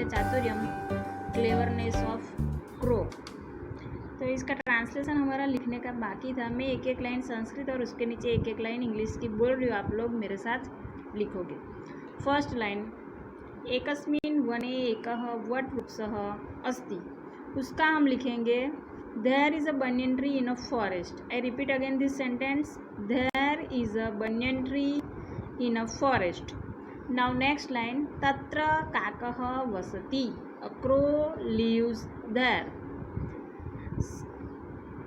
चातुर्य चातुर्यम, cleverness of crow. तो इसका ट्रांसलेशन हमारा लिखने का बाकी था। मैं एक एक लाइन संस्कृत और उसके नीचे एक एक लाइन इंग्लिश की बोल रही हूँ, आप लोग मेरे साथ लिखोगे। फर्स्ट लाइन, एकस्मिन् वने एकः वटवृक्षः अस्ति। उसका हम लिखेंगे there is a banyan tree in a forest. I repeat again this sentence, there is a banyan tree in a forest. Now next line, तत्र काकः वसति। A crow lives there.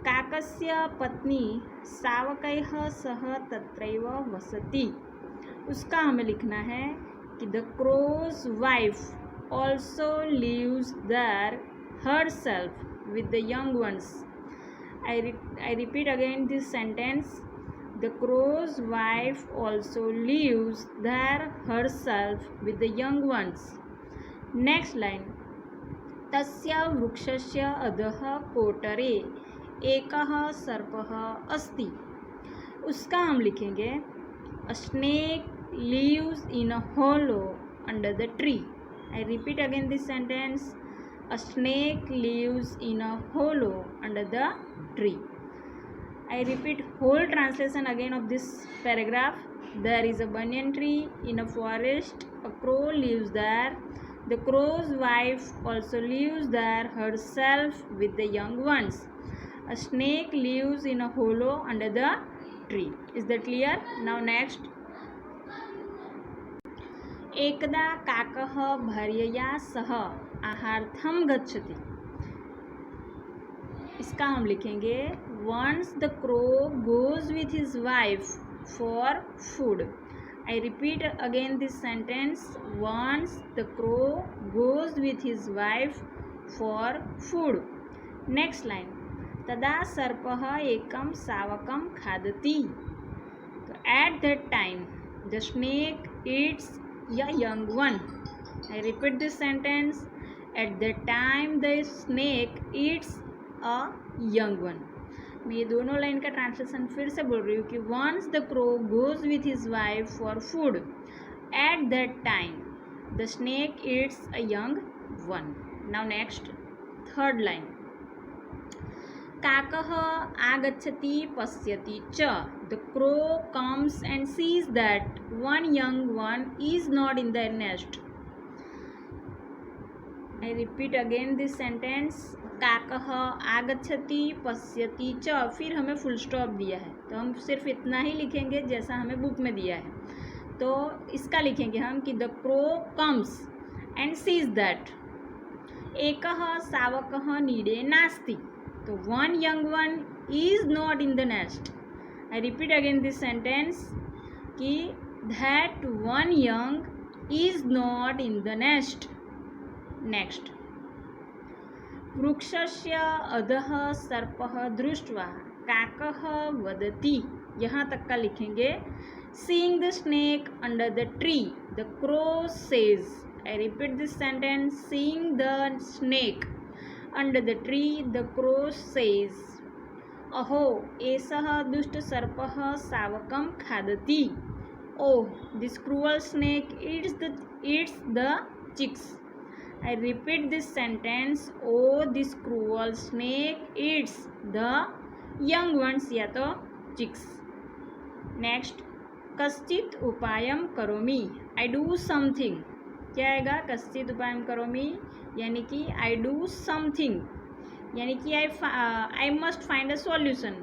काकस्य पत्नी शावकैः सह तत्रैव वसति। उसका हमें लिखना है कि the crow's wife also lives there herself with the young ones. I repeat again this sentence, the crow's wife also lives there herself with the young ones. Next line, तस्य वृक्षस्य अधः कोटरे एकः सर्पः अस्ति। उसका हम लिखेंगे a snake lives in a hollow under the tree. I repeat again this sentence, a snake lives in a hollow under the tree. I repeat whole translation again of this paragraph. There is a banyan tree in a forest. A crow lives there. The crow's wife also lives there herself with the young ones. A snake lives in a hollow under the tree. Is that clear? Now next. एकदा काकः भार्यया सह आहार्थं गच्छति। इसका हम लिखेंगे once the crow goes with his wife for food. I repeat again this sentence, once the crow goes with his wife for food. Next line, तदा सर्पः एकं शावकं खादति। तो at that time the snake eats a young one. I repeat this sentence, at that time the snake eats a young one. मैं ये दोनों line का ट्रांसलेशन फिर से बोल रही हूँ कि once the crow goes with his wife for food, at that time the snake eats a young one. Now next, third line, काकः आगच्छति पश्यति च। The crow comes and sees that one young one is not in the nest. I repeat again this sentence, काकः आगच्छति पश्यति च। फिर हमें फुल स्टॉप दिया है तो हम सिर्फ इतना ही लिखेंगे जैसा हमें बुक में दिया है। तो इसका लिखेंगे हम कि the crow comes and sees that एकः शावकः नीडे नास्ति। तो one young one is not in the nest. I repeat again this sentence कि that one young is not in the nest. Next, वृक्षस्य अधः सर्पः दृष्ट्वा काकः वदति। यहाँ तक का लिखेंगे seeing the snake under the tree the crow says. I repeat this sentence, seeing the snake under the tree the crow says, अहो एषः दुष्टसर्पः शावकं खादति। Oh, this cruel snake eats the chicks. I repeat this sentence, oh this cruel snake eats the young ones या तो chicks. Next, कश्चित् उपायं करोमि। I do something. क्या आएगा? कश्चित् उपायं करोमि यानी कि आई डू समथिंग, यानी कि I must find a solution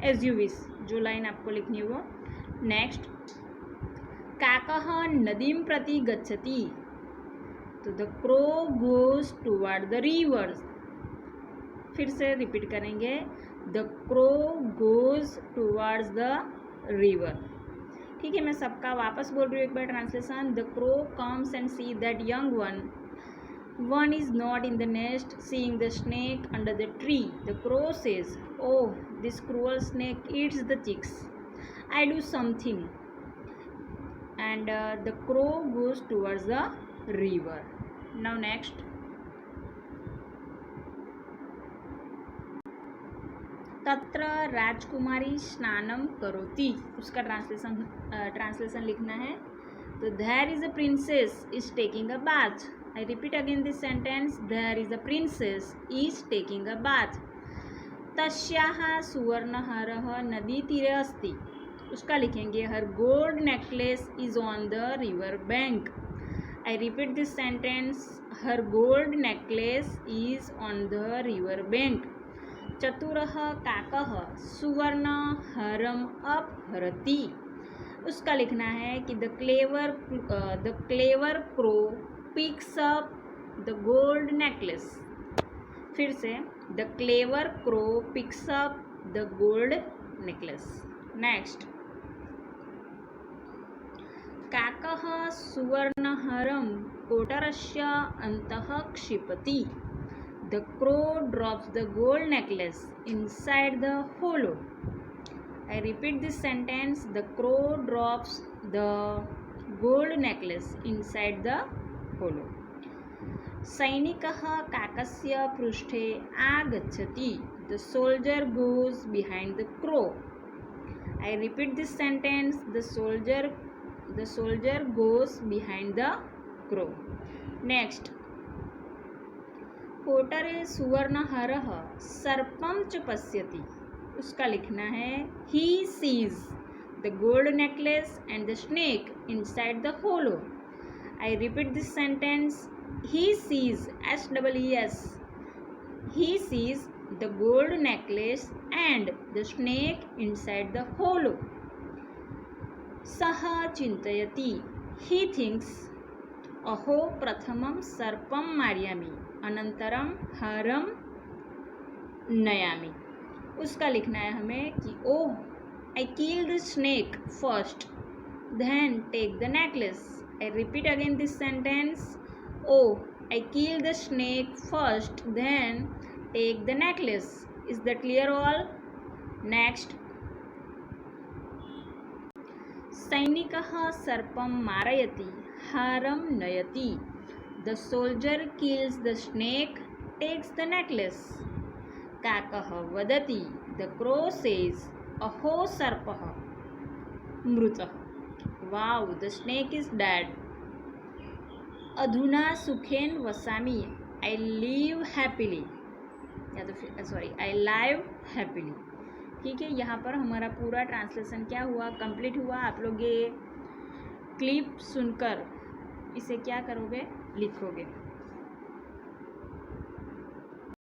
as you wish, जो लाइन आपको लिखनी है वो। नेक्स्ट, काकः नदीं प्रति गच्छति। तो the crow goes toward the river. फिर से रिपीट करेंगे, the crow goes towards the river. ठीक है, मैं सबका वापस बोल रही हूँ एक बार translation. The crow comes and see that young one is not in the nest. Seeing the snake under the tree the crow says, oh this cruel snake eats the chicks. I do something and the crow goes towards the river. Now next, तत्र राजकुमारी स्नानं करोति। उसका translation लिखना है। तो there is a princess is taking a bath. I repeat again this sentence. There is a princess is taking a bath. तस्याः सुवर्णहारः नदीतीरे अस्ति. उसका लिखेंगे हर gold necklace is on the river bank. I repeat this sentence. Her gold necklace is on the river bank. चतुरः काकः सुवर्णहारम् अपहरति. उसका लिखना है कि the clever crow picks up the gold necklace. फिर से the clever crow picks up the gold necklace. Next, काकः सुवर्णहारं कोटरस्य अन्तः क्षिपति. The crow drops the gold necklace inside the hollow. I repeat this sentence. The crow drops the gold necklace inside the hollow. सैनिकः काकस्य पृष्ठे आगच्छति. The soldier goes behind the crow. I repeat this sentence. The soldier goes behind the crow. Next, Kotre सुवर्णहारः सर्पं च पश्यति. उसका लिखना है he sees the gold necklace and the snake inside the hollow. I repeat this sentence. He sees, S-E-E-S. He sees the gold necklace and the snake inside the hollow. सः चिन्तयति. He thinks. अहो प्रथमं सर्पं मारयामि अनन्तरं हारं नयामि. उसका लिखना है हमें कि oh I kill the snake first then take the necklace. I repeat again this sentence. Oh I kill the snake first then take the necklace. Is that clear all? Next, सैनिकः सर्पं मारयति हारं नयति. The soldier kills the snake takes the necklace. काकः वदति. The crow says अहो सर्पः मृतः. Wow, the snake is dead. अधुना सुखेन वसामि. आई लिव हैप्पीली, या तो फिर आई लाइव हैप्पीली. ठीक है, यहाँ पर हमारा पूरा ट्रांसलेशन क्या हुआ, कंप्लीट हुआ. आप लोग ये क्लिप सुनकर इसे क्या करोगे, लिखोगे.